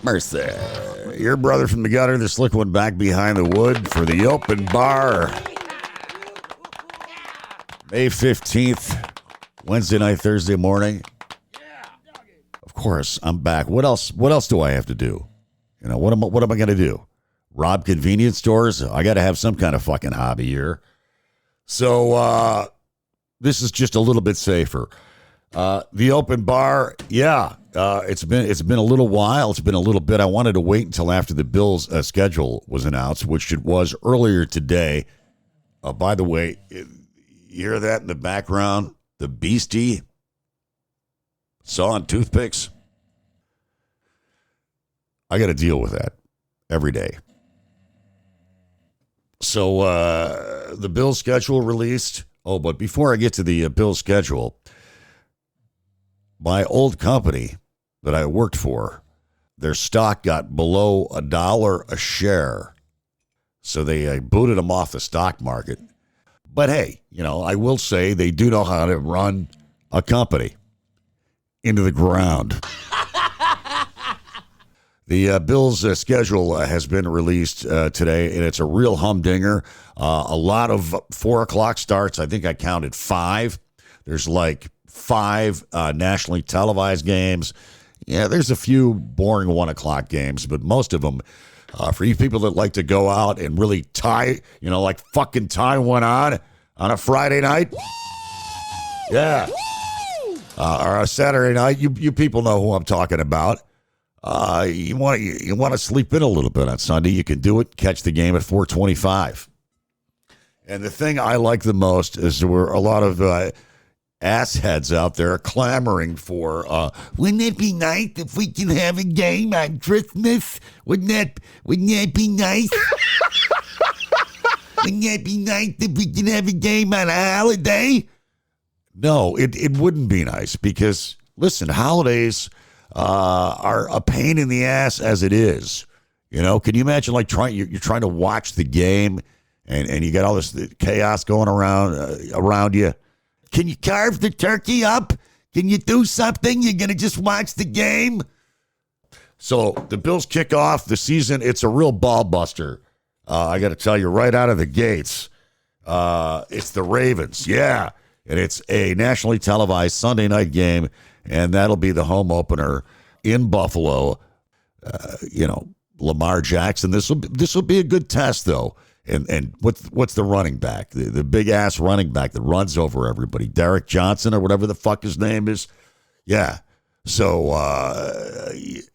Mercy. Your brother from the gutter, the slick one back behind the wood for the open bar. May 15th, Wednesday night, Thursday morning. Of course, I'm back. What else do I have to do? You know, what am I going to do? Rob convenience stores? I got to have some kind of fucking hobby here. So this is just a little bit safer. The open bar, it's been a little while. It's been a little bit. I wanted to wait until after the Bills' schedule was announced, which it was earlier today. By the way, you hear that in the background? The Beastie sawing toothpicks. I got to deal with that every day. So the Bills' schedule released. Oh, but before I get to the Bills' schedule, my old company that I worked for, their stock got below $1 a share. So they booted them off the stock market. But hey, you know, I will say they do know how to run a company into the ground. The Bills' schedule has been released today, and it's a real humdinger. A lot of 4 o'clock starts. I think I counted 5. There's like 5 nationally televised games. Yeah, there's a few boring 1 o'clock games, but most of them, for you people that like to go out and really tie, you know, like fucking tie one on a Friday night. Yeah. Or a Saturday night. You people know who I'm talking about. You want to sleep in a little bit on Sunday, you can do it. Catch the game at 4:25. And the thing I like the most is there were a lot of assheads out there clamoring for, wouldn't it be nice if we can have a game on Christmas? Wouldn't that be nice? Wouldn't that be nice if we can have a game on a holiday? No, it wouldn't be nice because, listen, holidays are a pain in the ass as it is. You know, can you imagine like you're trying to watch the game and you got all this chaos going around you? Can you carve the turkey up? Can you do something? You're going to just watch the game? So the Bills kick off the season. It's a real ball buster. I got to tell you right out of the gates. It's the Ravens. Yeah. And it's a nationally televised Sunday night game. And that'll be the home opener in Buffalo. Lamar Jackson. This will be a good test, though. And what's the running back? The big ass running back that runs over everybody, Derek Johnson or whatever the fuck his name is. Yeah. So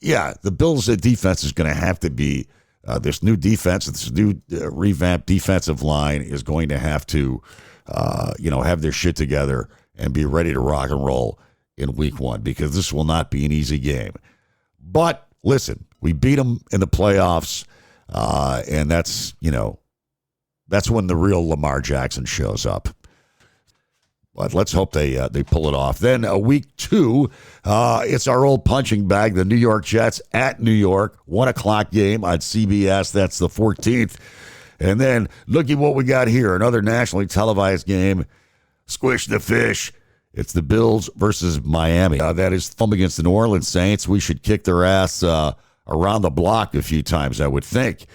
the Bills' defense is going to have to be this new defense. This new revamped defensive line is going to have to have their shit together and be ready to rock and roll in week 1 because this will not be an easy game. But listen, we beat them in the playoffs, and that's when the real Lamar Jackson shows up. But let's hope they pull it off. Then week 2, it's our old punching bag, the New York Jets at New York, 1 o'clock game on CBS. That's the 14th. And then look at what we got here, another nationally televised game. Squish the fish. It's the Bills versus Miami. That is home against the New Orleans Saints. We should kick their ass around the block a few times, I would think.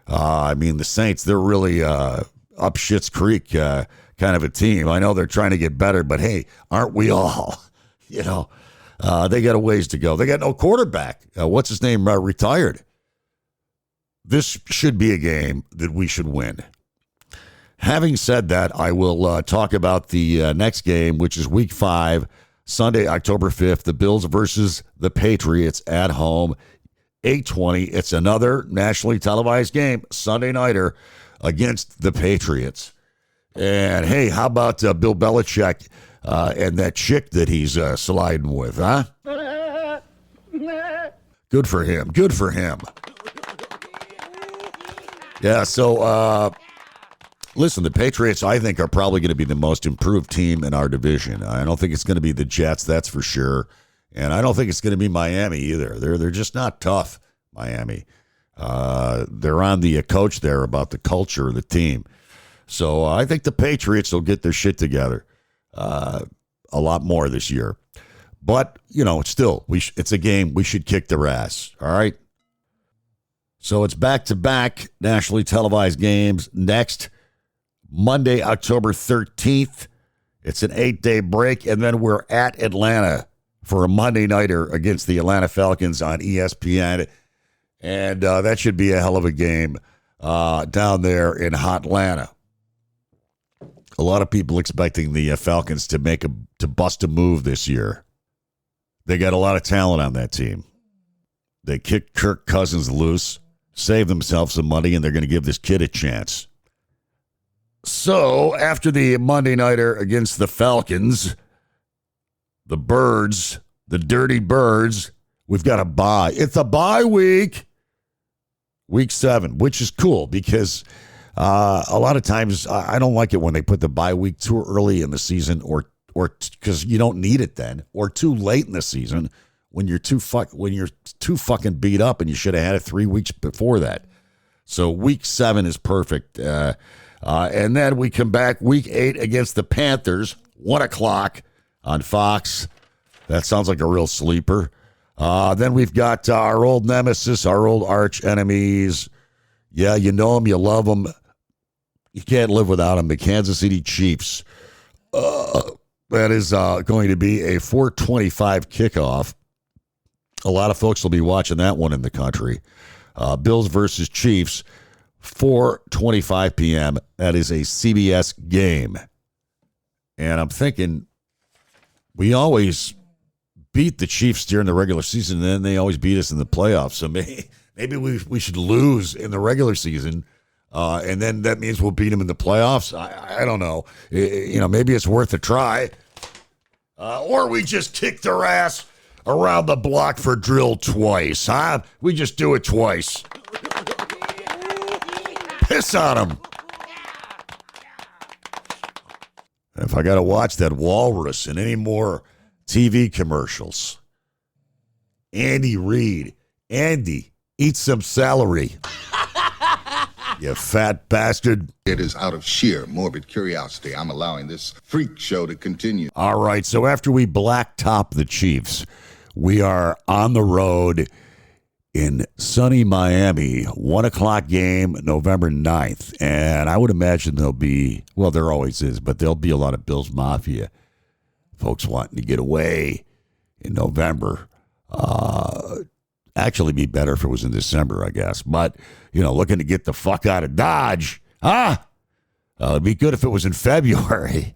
The Saints, they're really up Schitt's Creek kind of a team. I know they're trying to get better, but hey, aren't we all? They got a ways to go. They got no quarterback. What's his name? Retired. This should be a game that we should win. Having said that, I will talk about the next game, which is week 5, Sunday, October 5th, the Bills versus the Patriots at home, 8:20. It's another nationally televised game, Sunday nighter against the Patriots. And hey, how about Bill Belichick and that chick that he's sliding with, huh? Good for him. Good for him. Yeah, so listen, the Patriots, I think, are probably going to be the most improved team in our division. I don't think it's going to be the Jets, that's for sure. And I don't think it's going to be Miami either. They're just not tough, Miami. They're on the coach there about the culture of the team. So I think the Patriots will get their shit together. a lot more this year. But, still, it's a game. We should kick their ass. All right? So it's back-to-back nationally televised games. Next, Monday, October 13th. It's an 8-day break, and then we're at Atlanta for a Monday nighter against the Atlanta Falcons on ESPN. And that should be a hell of a game down there in hot Atlanta. A lot of people expecting the Falcons to bust a move this year. They got a lot of talent on that team. They kicked Kirk Cousins loose, saved themselves some money, and they're going to give this kid a chance. So, after the Monday nighter against the Falcons, the Birds, the Dirty Birds, we've got a bye. It's a bye week. Week 7, which is cool because a lot of times I don't like it when they put the bye week too early in the season or because you don't need it then, or too late in the season when you're too fucking beat up and you should have had it 3 weeks before that. So week 7 is perfect. And then we come back week 8 against the Panthers, 1:00 on Fox. That sounds like a real sleeper. Then we've got our old nemesis, our old arch enemies. Yeah, you know them, you love them. You can't live without them. The Kansas City Chiefs. That is going to be a 4:25 kickoff. A lot of folks will be watching that one in the country. Bills versus Chiefs, 4:25 p.m. That is a CBS game. And I'm thinking we always beat the Chiefs during the regular season, and then they always beat us in the playoffs. So maybe we should lose in the regular season, and then that means we'll beat them in the playoffs. I don't know. Maybe it's worth a try. Or we just kick their ass around the block for drill twice, huh? We just do it twice. Piss on them. If I got to watch that walrus and any more TV commercials, Andy Reid, Andy, eat some celery. You fat bastard. It is out of sheer morbid curiosity I'm allowing this freak show to continue. All right, so after we blacktop the Chiefs, we are on the road in sunny Miami, 1:00 game, November 9th. And I would imagine there'll be, well, there always is, but there'll be a lot of Bills Mafia folks wanting to get away in November. Actually be better if it was in December, I guess. But, looking to get the fuck out of Dodge. It'd be good if it was in February,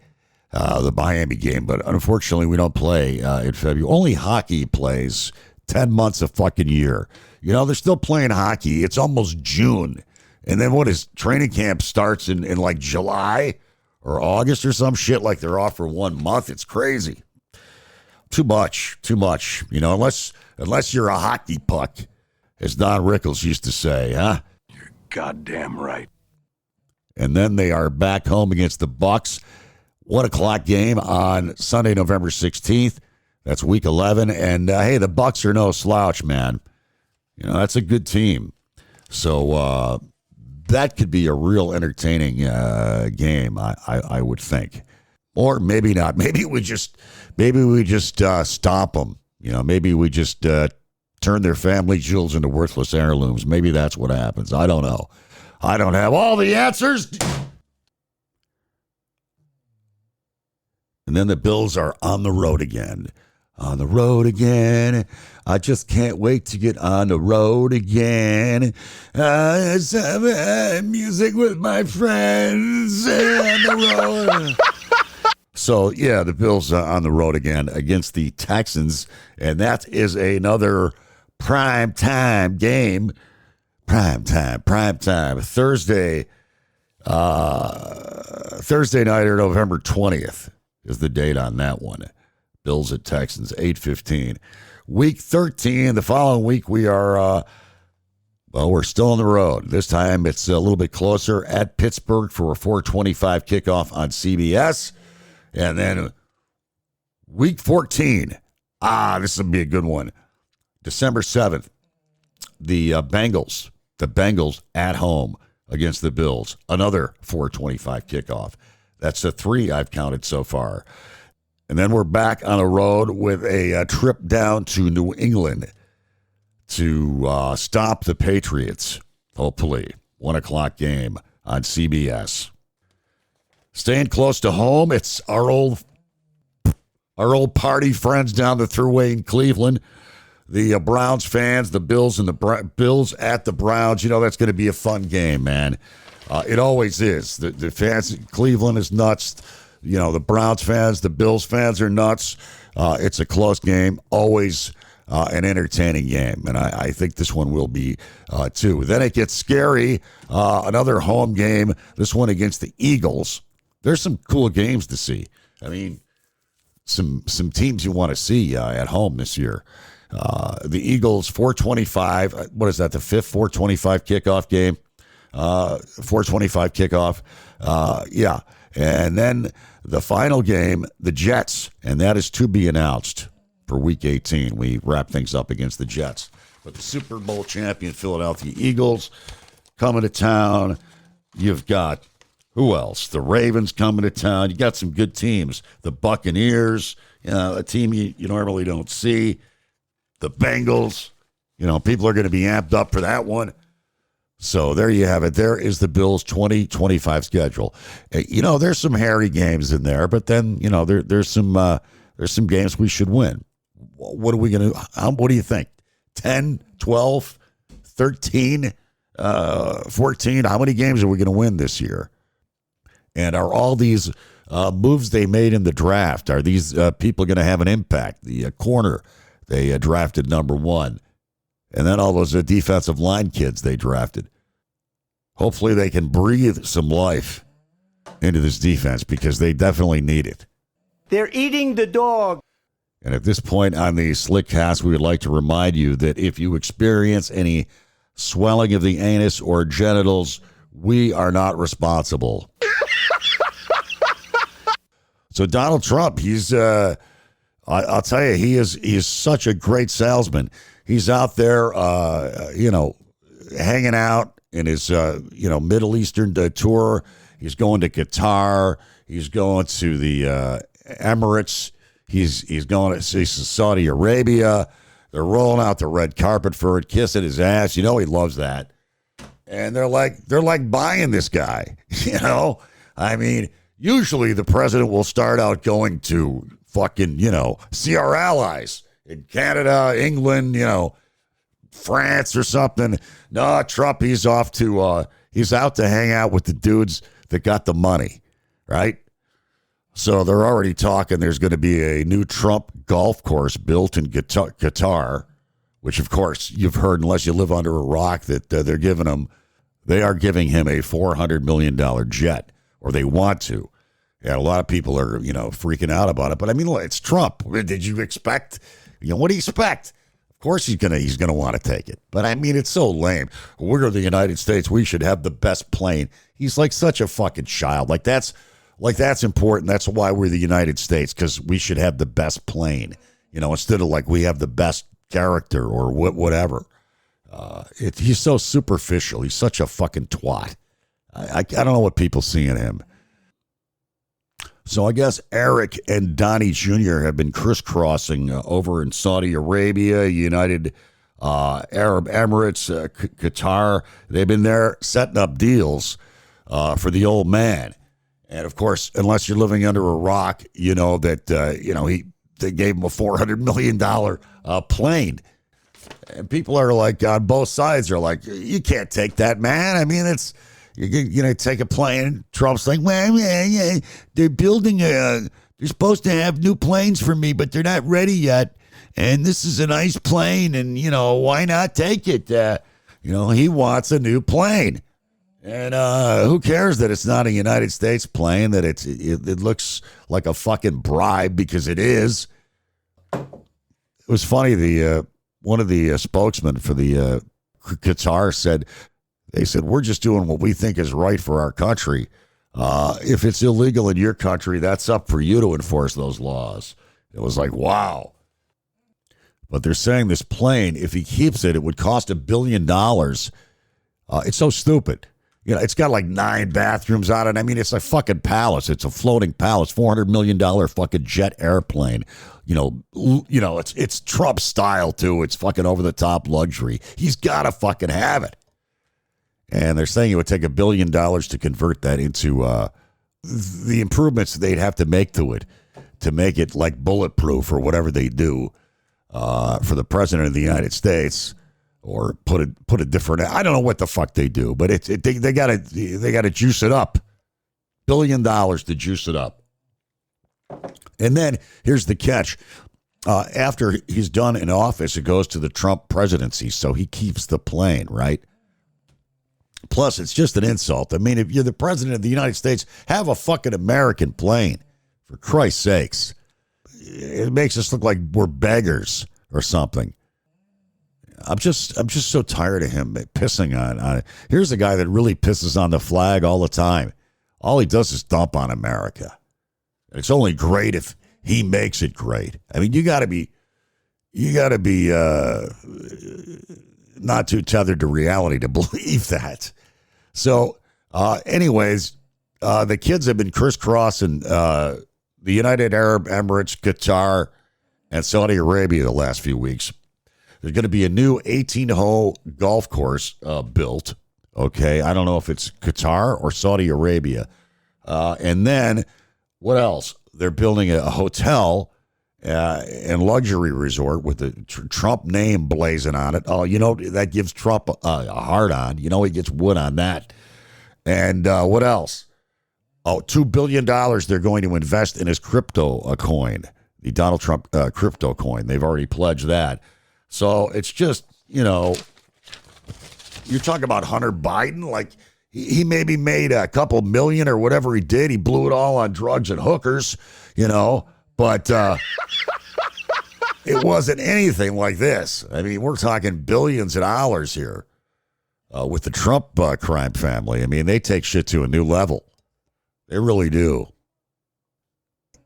the Miami game. But unfortunately, we don't play in February. Only hockey plays 10 months a fucking year. They're still playing hockey. It's almost June. And then training camp starts in like July or August or some shit, like they're off for 1 month. It's crazy. Too much. Unless you're a hockey puck, as Don Rickles used to say, huh? You're goddamn right. And then they are back home against the Bucks. 1:00 game on Sunday, November 16th. That's week 11. And, hey, the Bucks are no slouch, man. That's a good team. So that could be a real entertaining game, I would think. Or maybe not. Maybe we just stomp them. Maybe we just turn their family jewels into worthless heirlooms. Maybe that's what happens. I don't know. I don't have all the answers. And then the Bills are on the road again. On the road again. I just can't wait to get on the road again. Music with my friends on the road. So, yeah, the Bills on the road again against the Texans. And that is another prime time game. Prime time. Thursday nighter, November 20th is the date on that one. Bills at Texans, 8:15. Week 13, the following week, we are, we're still on the road. This time it's a little bit closer at Pittsburgh for a 4:25 kickoff on CBS. And then week 14, this will be a good one. December 7th, the Bengals at home against the Bills. Another 4:25 kickoff. That's the 3 I've counted so far. And then we're back on the road with a trip down to New England to stop the Patriots, hopefully. 1 o'clock game on CBS. Staying close to home, it's our old party friends down the thruway in Cleveland. The Browns fans, the Bills and the Bills at the Browns. You know, that's going to be a fun game, man. It always is. The fans in Cleveland is nuts. You know, the Browns fans, the Bills fans are nuts. It's a close game, always an entertaining game, and I think this one will be too. Then it gets scary. Another home game, this one against the Eagles. There's some cool games to see. I mean, some teams you want to see at home this year. The Eagles, 4:25. What is that, the fifth 4:25 kickoff game? 4:25 kickoff. Yeah. And then the final game, the Jets, and that is to be announced for Week 18. We wrap things up against the Jets. But the Super Bowl champion Philadelphia Eagles coming to town. You've got, who else? The Ravens coming to town. You got some good teams. The Buccaneers, a team you normally don't see. The Bengals, people are going to be amped up for that one. So there you have it. There is the Bills 2025 schedule. There's some hairy games in there, but then, there's some games we should win. What are we going to, what do you think? 10, 12, 13, 14? How many games are we going to win this year? And are all these moves they made in the draft, are these people going to have an impact? The corner, they drafted number 1. And then all those defensive line kids they drafted. Hopefully they can breathe some life into this defense because they definitely need it. They're eating the dog. And at this point on the Slickcast, we would like to remind you that if you experience any swelling of the anus or genitals, we are not responsible. So Donald Trump, he's, I'll tell you, he is such a great salesman. He's out there, hanging out in his, Middle Eastern tour. He's going to Qatar. He's going to the Emirates. He's going to Saudi Arabia. They're rolling out the red carpet for it, kissing his ass. He loves that. And they're like buying this guy. I mean, usually the president will start out going to fucking, see our allies in Canada, England, France or something. No, Trump, he's off to, he's out to hang out with the dudes that got the money, right? So they're already talking there's going to be a new Trump golf course built in Qatar, which, of course, you've heard, unless you live under a rock, that they are giving him a $400 million jet, or they want to. Yeah, a lot of people are, freaking out about it. But, I mean, it's Trump. Did you expect, what do you expect? Of course he's gonna want to take it. But, I mean, it's so lame. We're the United States. We should have the best plane. He's like such a fucking child. That's important. That's why we're the United States, because we should have the best plane, instead of we have the best character or whatever. He's so superficial. He's such a fucking twat. I don't know what people see in him. So I guess Eric and Donny Jr. have been crisscrossing over in Saudi Arabia, United Arab Emirates, Qatar. They've been there setting up deals for the old man. And, of course, unless you're living under a rock, that, they gave him a $400 million plane. And people are on both sides are like, you can't take that, man. I mean, you're take a plane. Trump's like, well, yeah, they're building they're supposed to have new planes for me, but they're not ready yet. And this is a nice plane, and, why not take it? He wants a new plane. And who cares that it's not a United States plane, that it looks like a fucking bribe, because it is. It was funny, one of the spokesmen for the Qatar said, we're just doing what we think is right for our country. If it's illegal in your country, that's up for you to enforce those laws. It was like, wow. But they're saying this plane, if he keeps it, it would cost $1 billion. It's so stupid. You know, it's got like 9 bathrooms on it. I mean, it's a fucking palace. It's a floating palace, $400 million fucking jet airplane. You know, it's Trump style too. It's fucking over the top luxury. He's got to fucking have it. And they're saying it would take $1 billion to convert that into the improvements they'd have to make to it to make it like bulletproof or whatever they do for the president of the United States, or put a different. I don't know what the fuck they do, but they gotta juice it up. $1 billion to juice it up. And then here's the catch. After he's done in office, it goes to the Trump presidency, so he keeps the plane, right? Plus, it's just an insult. I mean, if you're the president of the United States, have a fucking American plane, for Christ's sakes. It makes us look like we're beggars or something. I'm just so tired of him pissing on. Here's a guy that really pisses on the flag all the time. All he does is dump on America. It's only great if he makes it great. I mean, you got to be not too tethered to reality to believe that. So, anyways, the kids have been crisscrossing the United Arab Emirates, Qatar, and Saudi Arabia the last few weeks. There's going to be a new 18-hole golf course built. Okay, I don't know if it's Qatar or Saudi Arabia. And then, what else? They're building a hotel and luxury resort with the Trump name blazing on it. Oh, you know, that gives Trump a hard on. You know, he gets wood on that. And what else? Oh, $2 billion they're going to invest in his crypto coin, the Donald Trump crypto coin. They've already pledged that. So it's just, you know, you're talking about Hunter Biden. Like, he maybe made a couple million or whatever he did. He blew it all on drugs and hookers, you know, but it wasn't anything like this. I mean, we're talking billions of dollars here with the Trump crime family. I mean, they take shit to a new level. They really do.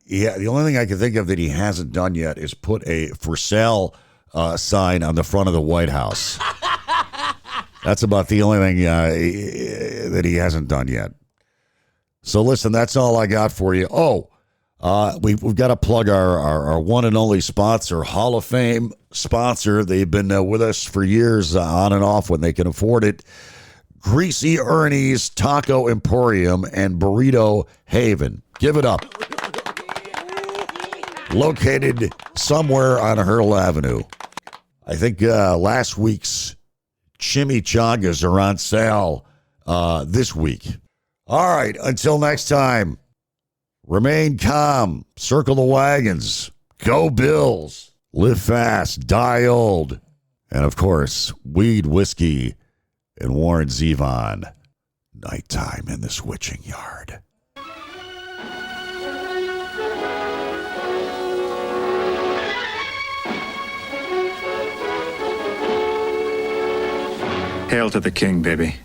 Yeah, the only thing I can think of that he hasn't done yet is put a for sale sign on the front of the White House. That's about the only thing that he hasn't done yet. So listen, that's all I got for you. Oh, we've got to plug our one and only sponsor, Hall of Fame sponsor. They've been with us for years, on and off when they can afford it. Greasy Ernie's Taco Emporium and Burrito Haven. Give it up. Located somewhere on Hurl Avenue. I think last week's chimichangas are on sale this week. All right, until next time, remain calm, circle the wagons, go Bills, live fast, die old, and of course, weed, whiskey, and Warren Zevon. Nighttime in the switching yard. Hail to the king, baby.